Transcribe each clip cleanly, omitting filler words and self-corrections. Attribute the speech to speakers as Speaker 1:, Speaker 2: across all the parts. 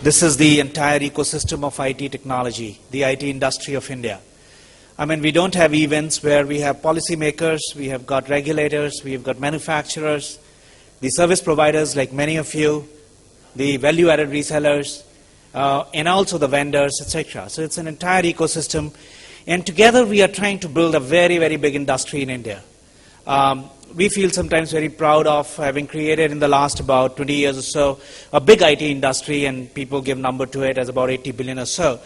Speaker 1: This is the entire ecosystem of IT technology, the IT industry of India. I mean, we don't have events where we have policymakers, we have got regulators, we have got manufacturers, the service providers like many of you, the value-added resellers, and also the vendors, etc. So it's an entire ecosystem. And together we are trying to build a very, very big industry in India. We feel sometimes very proud of having created in the last about 20 years or so a big IT industry, and people give number to it as about 80 billion or so.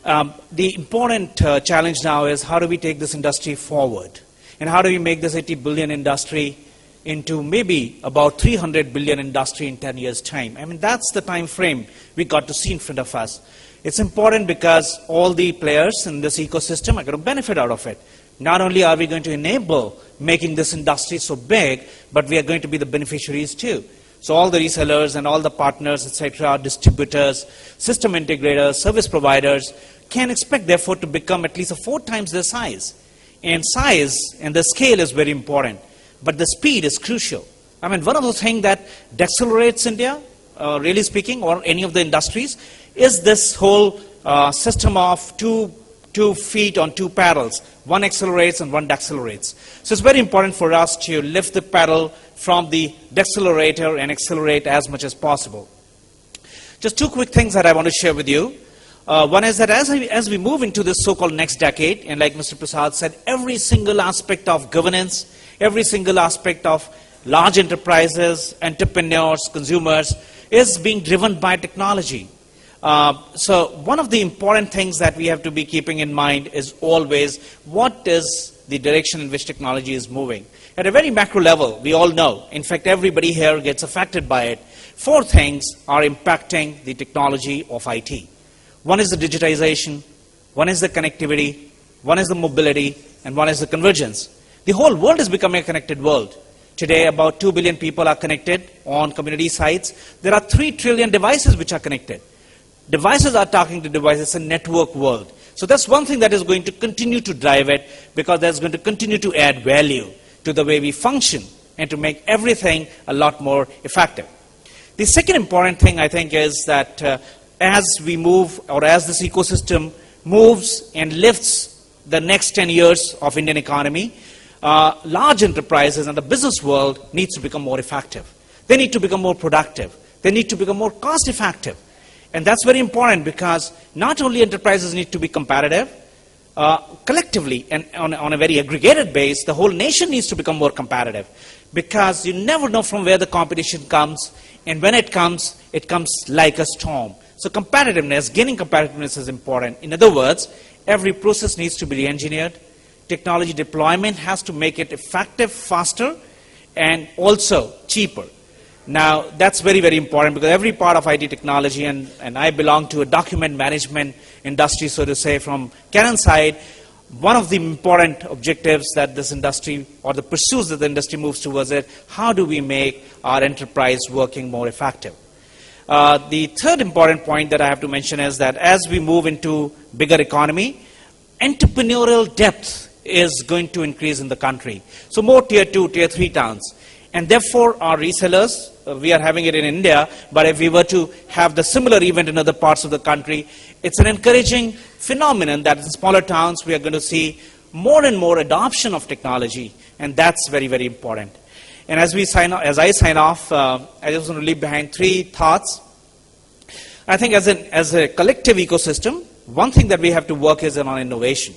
Speaker 1: The important challenge now is how do we take this industry forward? And how do we make this 80 billion industry into maybe about 300 billion industry in 10 years' time? I mean, that's the time frame we got to see in front of us. It's important because all the players in this ecosystem are going to benefit out of it. Not only are we going to enable making this industry so big, but we are going to be the beneficiaries too. So all the resellers and all the partners, etc., distributors, system integrators, service providers can expect, therefore, to become at least 4 times their size. And size and the scale is very important, but the speed is crucial. I mean, one of those things that accelerates India, really speaking, or any of the industries, is this whole system of two feet on 2 paddles. One accelerates and one decelerates. So it's very important for us to lift the pedal from the decelerator and accelerate as much as possible. Just 2 quick things that I want to share with you. One is that as we move into this so-called next decade, and like Mr. Prasad said, every single aspect of governance, every single aspect of large enterprises, entrepreneurs, consumers, is being driven by technology. So one of the important things that we have to be keeping in mind is always what is the direction in which technology is moving. At a very macro level, we all know, in fact everybody here gets affected by it, 4 things are impacting the technology of IT. One is the digitization, one is the connectivity, one is the mobility, and one is the convergence. The whole world is becoming a connected world. Today about 2 billion people are connected on community sites. There are 3 trillion devices which are connected. Devices are talking to devices. It's a network world. So that's one thing that is going to continue to drive it, because that's going to continue to add value to the way we function and to make everything a lot more effective. The second important thing, I think, is that as we move, or as this ecosystem moves and lifts the next 10 years of Indian economy, large enterprises and the business world needs to become more effective. They need to become more productive. They need to become more cost effective. And that's very important, because not only enterprises need to be competitive, collectively and on a very aggregated base, the whole nation needs to become more competitive, because you never know from where the competition comes, and when it comes like a storm. So competitiveness, gaining competitiveness is important. In other words, every process needs to be re-engineered. Technology deployment has to make it effective, faster, and also cheaper. Now, that's very, very important, because every part of IT technology, and I belong to a document management industry, so to say, from Canon's side, one of the important objectives that this industry, or the pursuits that the industry moves towards it, how do we make our enterprise working more effective? The third important point that I have to mention is that as we move into bigger economy, entrepreneurial depth is going to increase in the country. So more tier 2, tier 3 towns. And therefore, our resellers, we are having it in India, but if we were to have the similar event in other parts of the country, it's an encouraging phenomenon that in smaller towns we are going to see more and more adoption of technology, and that's very, very important. And as I sign off, I just want to leave behind 3 thoughts. I think as a collective ecosystem, one thing that we have to work is on innovation.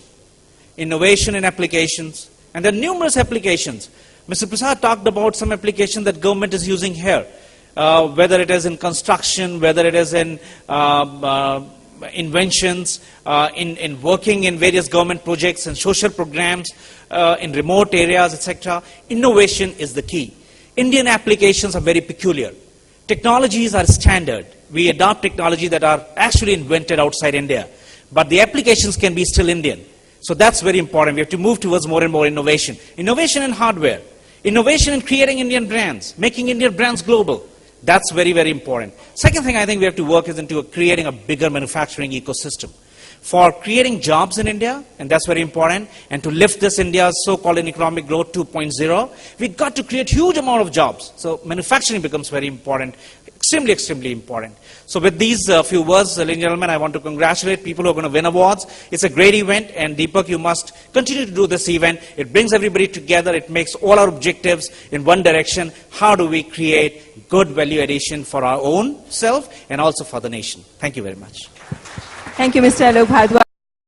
Speaker 1: Innovation in applications, and there are numerous applications. Mr. Prasad talked about some application that government is using here, whether it is in construction, whether it is in inventions, in working in various government projects and social programs, in remote areas, etc. Innovation is the key. Indian applications are very peculiar. Technologies are standard. We adopt technology that are actually invented outside India, but the applications can be still Indian. So that's very important. We have to move towards more and more innovation. Innovation in hardware. Innovation in creating Indian brands, making Indian brands global. That's very, very important. Second thing I think we have to work is into creating a bigger manufacturing ecosystem. For creating jobs in India, and that's very important, and to lift this India's so-called economic growth 2.0, we've got to create huge amount of jobs. So manufacturing becomes very important. Extremely, extremely important. So with these few words, ladies and gentlemen, I want to congratulate people who are going to win awards. It's a great event, and Deepak, you must continue to do this event. It brings everybody together. It makes all our objectives in one direction. How do we create good value addition for our own self and also for the nation? Thank you very much.
Speaker 2: Thank you, Mr. Alok Bhardwaj.